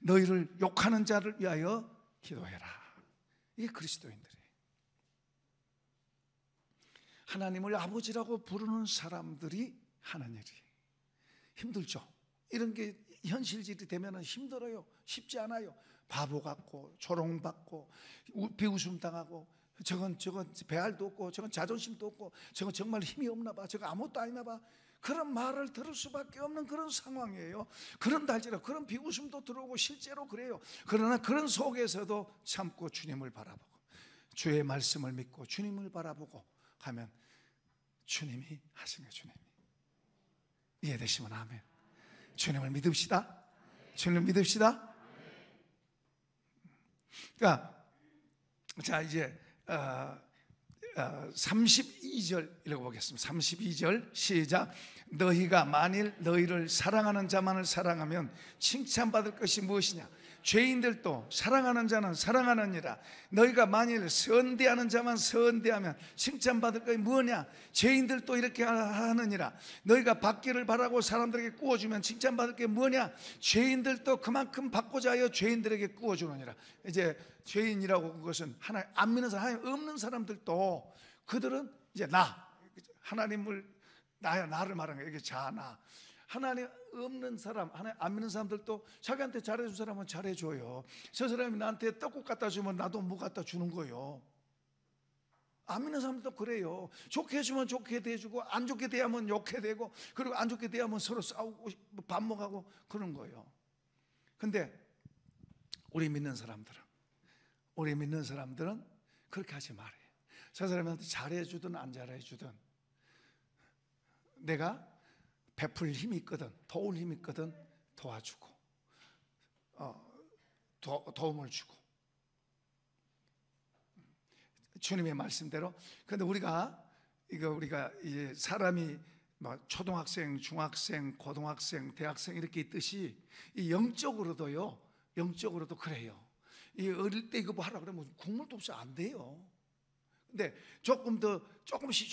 너희를 욕하는 자를 위하여 기도해라. 이게 그리스도인들이에요. 하나님을 아버지라고 부르는 사람들이 하는 일이 힘들죠. 이런 게 현실질이 되면 힘들어요. 쉽지 않아요. 바보 같고 조롱받고 비웃음 당하고 저건 배알도 없고 저건 자존심도 없고 저건 정말 힘이 없나 봐, 저건 아무것도 아니나 봐, 그런 말을 들을 수밖에 없는 그런 상황이에요. 그런 달지라 그런 비웃음도 들어오고 실제로 그래요. 그러나 그런 속에서도 참고 주님을 바라보고 주의 말씀을 믿고 주님을 바라보고 하면 주님이 하신 거예요. 주님이. 이해되시면 아멘. 주님을 믿읍시다. 주님을 믿읍시다. 그러니까 자 이제 32절 읽어보겠습니다. 32절 시작. 너희가 만일 너희를 사랑하는 자만을 사랑하면 칭찬받을 것이 무엇이냐? 죄인들도 사랑하는 자는 사랑하느니라. 너희가 만일 선대하는 자만 선대하면 칭찬받을 것이 뭐냐? 죄인들도 이렇게 하느니라. 너희가 받기를 바라고 사람들에게 구워주면 칭찬받을 게 뭐냐? 죄인들도 그만큼 받고자 하여 죄인들에게 구워주느니라. 이제 죄인이라고 그것은 하나님 안 믿는 사람, 하나님 없는 사람들도 그들은 이제 하나님을 나를 말하는 거예요. 이게 자나. 하나님 없는 사람, 하나님 안 믿는 사람들도 자기한테 잘해준 사람은 잘해줘요. 저 사람이 나한테 떡국 갖다 주면 나도 뭐 갖다 주는 거예요. 안 믿는 사람도 그래요. 좋게 해주면 좋게 대해주고 안 좋게 대하면 욕해 대고 그리고 안 좋게 대하면 서로 싸우고 반목하고 그런 거예요. 근데 우리 믿는 사람들은 그렇게 하지 말아요. 저 사람한테 잘해주든 안 잘해주든 내가 베풀 힘이 있거든, 도울 힘이 있거든 도와주고 도움을 주고 주님의 말씀대로. 그런데 우리가 이제 사람이 초등학생, 중학생, 고등학생, 대학생 이렇게 있듯이 이 영적으로도 그래요. 이 어릴 때 이거 뭐 하라 그러면 국물도 없이 안 돼요. 근데 조금씩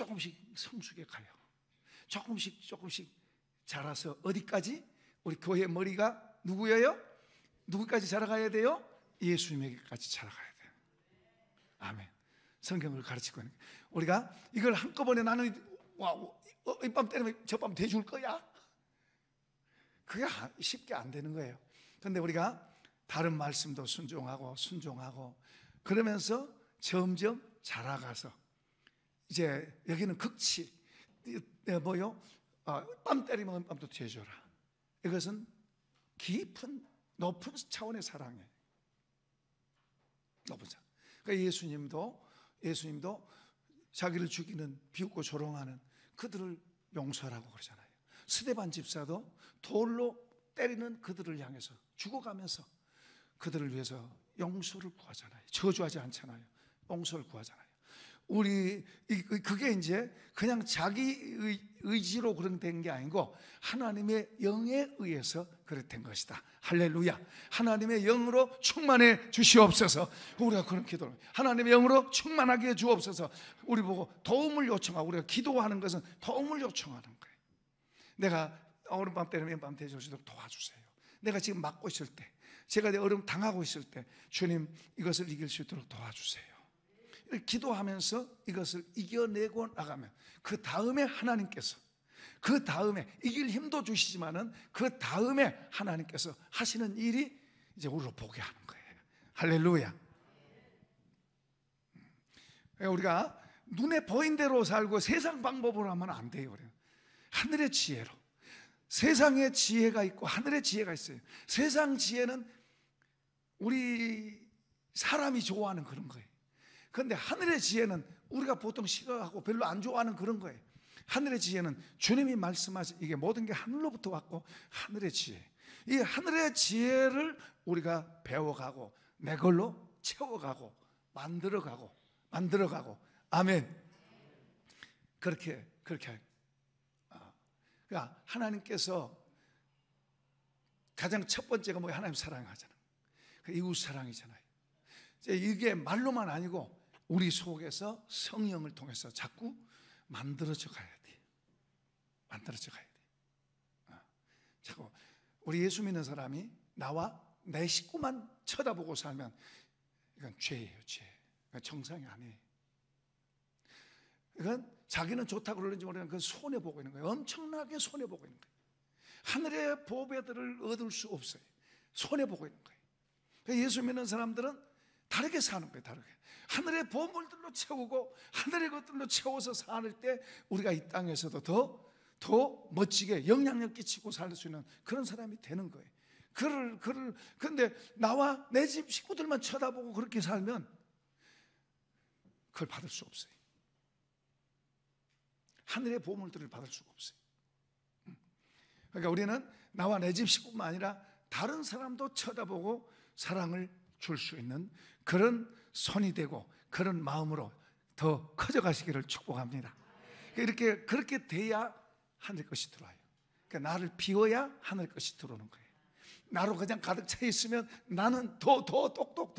성숙해 가요. 조금씩 자라서 어디까지? 우리 교회 머리가 누구예요? 누구까지 자라가야 돼요? 예수님에게까지 자라가야 돼요. 아멘. 성경을 가르치고 있는 거예요. 우리가 이걸 한꺼번에 나는 이 밤 때리면 저 밤 대줄 거야? 그게 쉽게 안 되는 거예요. 그런데 우리가 다른 말씀도 순종하고 그러면서 점점 자라가서 이제 여기는 극치 뺨 때리면 뺨도 뒤져라. 이것은 깊은 높은 차원의 사랑이에요. 높은 사랑. 그러니까 예수님도 자기를 죽이는 비웃고 조롱하는 그들을 용서하라고 그러잖아요. 스데반 집사도 돌로 때리는 그들을 향해서 죽어가면서 그들을 위해서 용서를 구하잖아요. 저주하지 않잖아요. 용서를 구하잖아요. 그게 이제 그냥 자기 의지로 그런 된 게 아니고 하나님의 영에 의해서 그렇게 된 것이다. 할렐루야. 하나님의 영으로 충만해 주시옵소서. 우리가 그런 기도를 하나님의 영으로 충만하게 해 주옵소서. 우리 보고 도움을 요청하고 우리가 기도하는 것은 도움을 요청하는 거예요. 내가 오른밤 때리면 왼밤 대줄 수 있도록 도와주세요. 내가 지금 맞고 있을 때, 제가 내 어려움 당하고 있을 때 주님 이것을 이길 수 있도록 도와주세요. 기도하면서 이것을 이겨내고 나가면 그 다음에 하나님께서 그 다음에 이길 힘도 주시지만은 그 다음에 하나님께서 하시는 일이 이제 우리로 보게 하는 거예요. 할렐루야. 우리가 눈에 보인 대로 살고 세상 방법으로 하면 안 돼요. 하늘의 지혜로. 세상의 지혜가 있고 하늘의 지혜가 있어요. 세상 지혜는 우리 사람이 좋아하는 그런 거예요. 그런데 하늘의 지혜는 우리가 보통 싫어하고 별로 안 좋아하는 그런 거예요. 하늘의 지혜는 주님이 말씀하신 이게 모든 게 하늘로부터 왔고 하늘의 지혜. 이 하늘의 지혜를 우리가 배워가고 내 걸로 채워가고 만들어가고 아멘. 그렇게 그러니까 하나님께서 가장 첫 번째가 뭐예요? 하나님 사랑하잖아요. 이웃 사랑이잖아요. 이게 말로만 아니고 우리 속에서 성령을 통해서 자꾸 만들어져 가야 돼. 자꾸 우리 예수 믿는 사람이 나와 내 식구만 쳐다보고 살면 이건 죄예요, 죄. 이건 정상이 아니에요. 이건 자기는 좋다고 그러는지 모르는 그건 손해보고 있는 거예요. 엄청나게 손해보고 있는 거예요. 하늘의 보배들을 얻을 수 없어요. 손해보고 있는 거예요. 그러니까 예수 믿는 사람들은 다르게 사는 거예요. 다르게. 하늘의 보물들로 채우고 하늘의 것들로 채워서 살 때 우리가 이 땅에서도 더 멋지게 영향력 끼치고 살 수 있는 그런 사람이 되는 거예요. 그런데 나와 내 집 식구들만 쳐다보고 그렇게 살면 그걸 받을 수 없어요. 하늘의 보물들을 받을 수가 없어요. 그러니까 우리는 나와 내 집 식구뿐만 아니라 다른 사람도 쳐다보고 사랑을 줄 수 있는 그런 손이 되고 그런 마음으로 더 커져가시기를 축복합니다. 이렇게 그렇게 돼야 하늘 것이 들어와요. 그러니까 나를 비워야 하늘 것이 들어오는 거예요. 나로 그냥 가득 차 있으면 나는 더 똑똑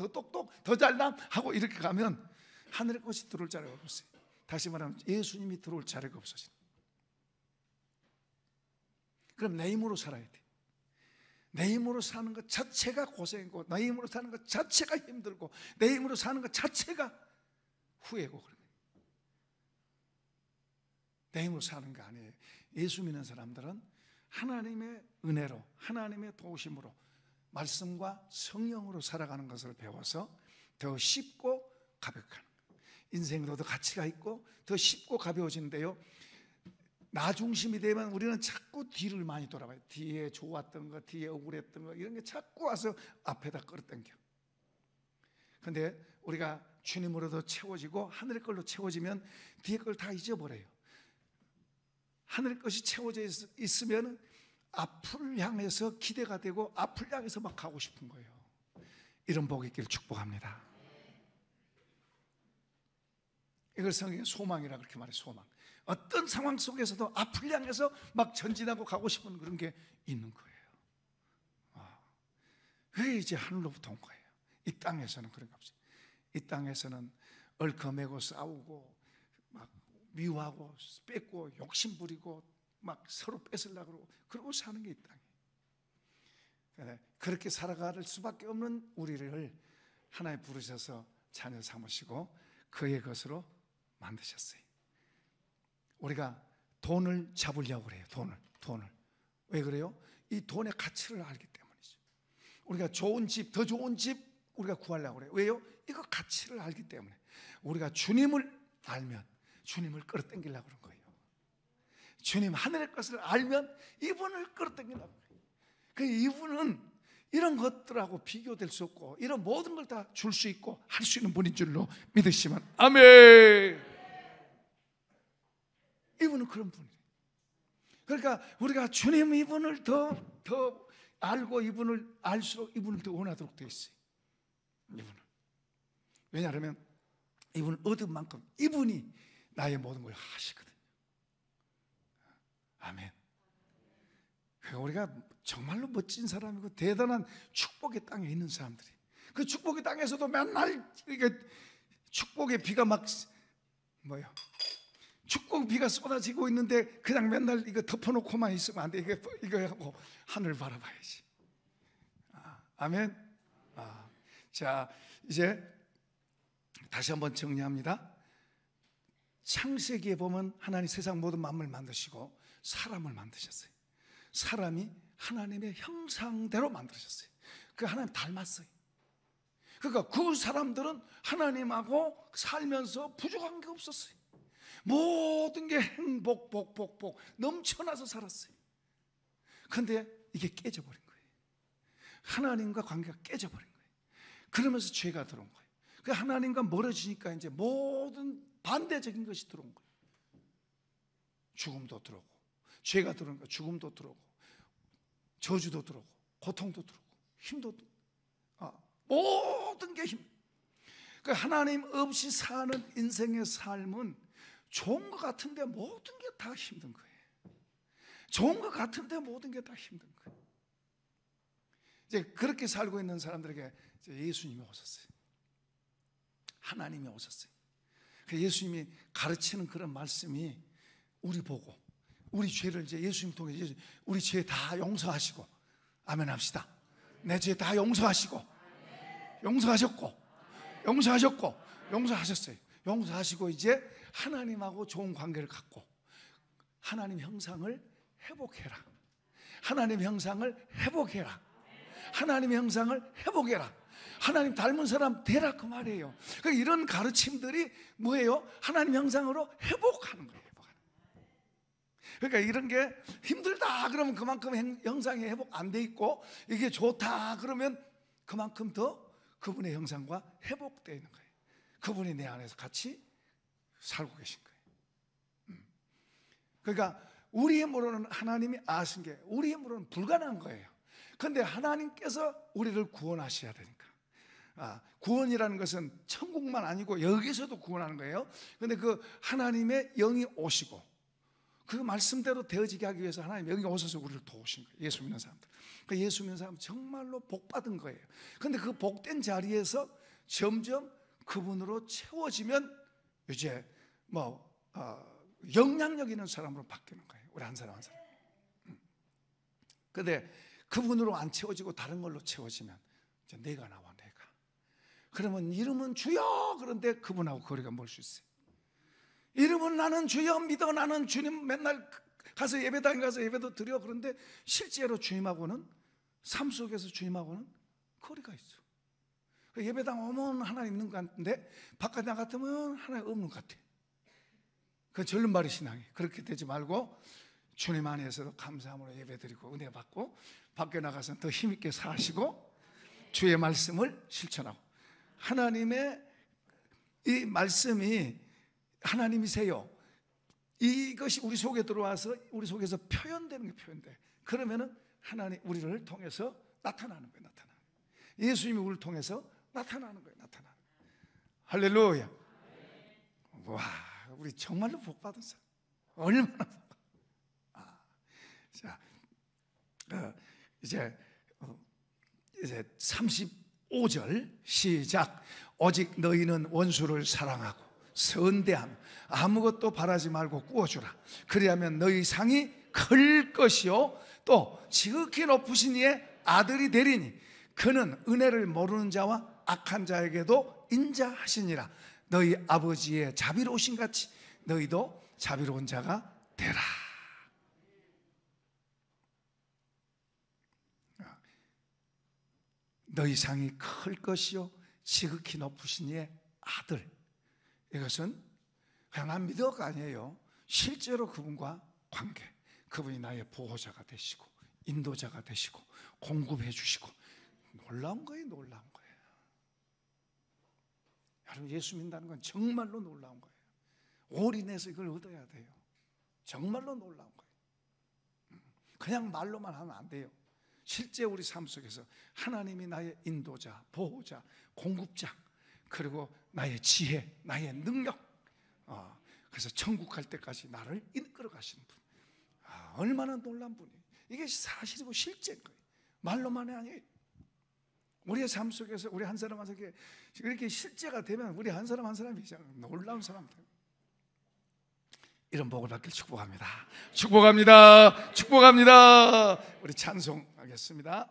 더 잘남 하고 이렇게 가면 하늘의 것이 들어올 자리가 없어요. 다시 말하면 예수님이 들어올 자리가 없어진다. 그럼 내 힘으로 살아야 돼. 내 힘으로 사는 것 자체가 고생이고 내 힘으로 사는 것 자체가 힘들고 내 힘으로 사는 것 자체가 후회고 그런 거예요. 내 힘으로 사는 거 아니에요. 예수 믿는 사람들은 하나님의 은혜로 하나님의 도우심으로 말씀과 성령으로 살아가는 것을 배워서 더 쉽고 가볍게 하는 거예요. 인생도 더 가치가 있고 더 쉽고 가벼워지는데요, 나 중심이 되면 우리는 자꾸 뒤를 많이 돌아봐요. 뒤에 좋았던 거, 뒤에 억울했던 거 이런 게 자꾸 와서 앞에다 끌어당겨. 그런데 우리가 주님으로 더 채워지고 하늘의 걸로 채워지면 뒤에 걸 다 잊어버려요. 하늘의 것이 채워져 있으면 앞을 향해서 기대가 되고 앞을 향해서 막 가고 싶은 거예요. 이런 복이 있기를 축복합니다. 이걸 성경에 소망이라 그렇게 말해요. 소망. 어떤 상황 속에서도 앞을 향해서 막 전진하고 가고 싶은 그런 게 있는 거예요. 그게 이제 하늘로부터 온 거예요. 이 땅에서는 그런 게 없어요. 이 땅에서는 얽어매고 싸우고 막 미워하고 뺏고 욕심 부리고 막 서로 뺏으려고 그러고 사는 게 이 땅이에요. 그렇게 살아갈 수밖에 없는 우리를 하나님 부르셔서 자녀 삼으시고 그의 것으로 만드셨어요. 우리가 돈을 잡으려고 그래요. 돈을. 왜 그래요? 이 돈의 가치를 알기 때문이죠. 우리가 좋은 집, 더 좋은 집 우리가 구하려고 그래요. 왜요? 이거 가치를 알기 때문에. 우리가 주님을 알면 주님을 끌어당기려고 그런 거예요. 주님 하늘의 것을 알면 이분을 끌어당기려고 그래요. 그 이분은 이런 것들하고 비교될 수 없고 이런 모든 걸 다 줄 수 있고 할 수 있는 분인 줄로 믿으시면 아멘. 이분은 그런 분이에요. 그러니까 우리가 주님 이분을 더 알고 이분을 알수록 이분을 더 원하도록 되어 있어요. 이분은. 왜냐하면 이분을 얻은 만큼 이분이 나의 모든 걸 하시거든요. 아멘. 그러니까 우리가 정말로 멋진 사람이고 대단한 축복의 땅에 있는 사람들이, 그 축복의 땅에서도 맨날 이게 축복의 비가 막 축복 비가 쏟아지고 있는데 그냥 맨날 이거 덮어놓고만 있으면 안 돼. 이거 하고 하늘 바라봐야지. 아멘. 자, 이제 다시 한번 정리합니다. 창세기에 보면 하나님 세상 모든 만물을 만드시고 사람을 만드셨어요. 사람이 하나님의 형상대로 만드셨어요. 그 하나님 닮았어요. 그러니까 그 사람들은 하나님하고 살면서 부족한 게 없었어요. 모든 게 행복, 복 넘쳐나서 살았어요. 그런데 이게 깨져버린 거예요. 하나님과 관계가 깨져버린 거예요. 그러면서 죄가 들어온 거예요. 그 하나님과 멀어지니까 이제 모든 반대적인 것이 들어온 거예요. 죽음도 들어오고, 죄가 들어오니까 죽음도 들어오고, 저주도 들어오고, 고통도 들어오고, 힘도 들어오고, 모든 게 힘. 그 하나님 없이 사는 인생의 삶은 좋은 것 같은데 모든 게 다 힘든 거예요. 좋은 것 같은데 모든 게 다 힘든 거예요. 이제 그렇게 살고 있는 사람들에게 이제 예수님이 오셨어요. 하나님이 오셨어요. 그 예수님이 가르치는 그런 말씀이 우리 보고 우리 죄를 이제 예수님 통해 우리 죄 다 용서하시고 아멘 합시다. 내 죄 다 용서하시고, 용서하셨어요. 용서하시고 이제 하나님하고 좋은 관계를 갖고 하나님 형상을 회복해라. 하나님 형상을 회복해라. 하나님 형상을 회복해라. 하나님 닮은 사람 되라, 그 말이에요. 그러니까 이런 가르침들이 뭐예요? 하나님 형상으로 회복하는 거예요. 그러니까 이런 게 힘들다 그러면 그만큼 형상이 회복 안 돼 있고, 이게 좋다 그러면 그만큼 더 그분의 형상과 회복되어 있는 거예요. 그분이 내 안에서 같이 살고 계신 거예요. 그러니까 우리 힘으로는 하나님이 아신 게 우리 힘으로는 불가능한 거예요. 그런데 하나님께서 우리를 구원하셔야 되니까. 구원이라는 것은 천국만 아니고 여기서도 구원하는 거예요. 그런데 그 하나님의 영이 오시고 그 말씀대로 되어지게 하기 위해서 하나님 영이 오셔서 우리를 도우신 거예요. 예수 믿는 사람들. 그 예수 믿는 사람은 정말로 복 받은 거예요. 그런데 그 복된 자리에서 점점 그분으로 채워지면 이제 영향력 있는 사람으로 바뀌는 거예요. 우리 한 사람 한 사람. 그런데 그분으로 안 채워지고 다른 걸로 채워지면 이제 내가 나와, 내가. 그러면 이름은 주여, 그런데 그분하고 거리가 멀 수 있어요. 이름은 나는 주여 믿어, 나는 주님 맨날 가서 예배당에 가서 예배도 드려. 그런데 실제로 주님하고는, 삶 속에서 주님하고는 거리가 있어. 예배당 오면 하나님 있는 것 같은데 바깥에 나갔으면 하나님 없는 것 같아. 그 절름발이 신앙이. 그렇게 되지 말고 주님 안에서도 감사함으로 예배드리고 은혜 받고 밖에 나가서는 더 힘있게 사시고 주의 말씀을 실천하고, 하나님의 이 말씀이 하나님이세요, 이것이 우리 속에 들어와서 우리 속에서 표현되는 게 표현돼. 그러면은 하나님 우리를 통해서 나타나는 거예요. 나타나는 거예요. 예수님이 우리를 통해서 나타나는 거예요. 나타나는 거예요. 할렐루야. 와, 우리 정말로 복 받은 사람. 얼마나 복 받은. 자, 이제 35절 시작. 오직 너희는 원수를 사랑하고 선대하며 아무것도 바라지 말고 꾸어주라. 그리하면 너희 상이 클 것이요 또 지극히 높으신 이의 아들이 되리니 그는 은혜를 모르는 자와 악한 자에게도 인자하시니라. 너희 아버지의 자비로우신 같이 너희도 자비로운 자가 되라. 너희 상이 클 것이요 지극히 높으신 이의 아들. 이것은 그냥 난 믿어가 아니에요. 실제로 그분과 관계, 그분이 나의 보호자가 되시고 인도자가 되시고 공급해 주시고, 놀라운 거예요. 놀라운 거예요. 여러분, 예수 믿는다는 건 정말로 놀라운 거예요. 올인해서 이걸 얻어야 돼요. 정말로 놀라운 거예요. 그냥 말로만 하면 안 돼요. 실제 우리 삶 속에서 하나님이 나의 인도자, 보호자, 공급자, 그리고 나의 지혜, 나의 능력, 그래서 천국 갈 때까지 나를 이끌어 가시는 분. 얼마나 놀라운 분이에요. 이게 사실이고 실제인 거예요. 말로만이 아니에요. 우리의 삶 속에서 우리 한 사람 한 사람 이렇게 실제가 되면 우리 한 사람 한 사람이 놀라운 사람들. 이런 복을 받길 축복합니다. 축복합니다. 축복합니다. 우리 찬송하겠습니다.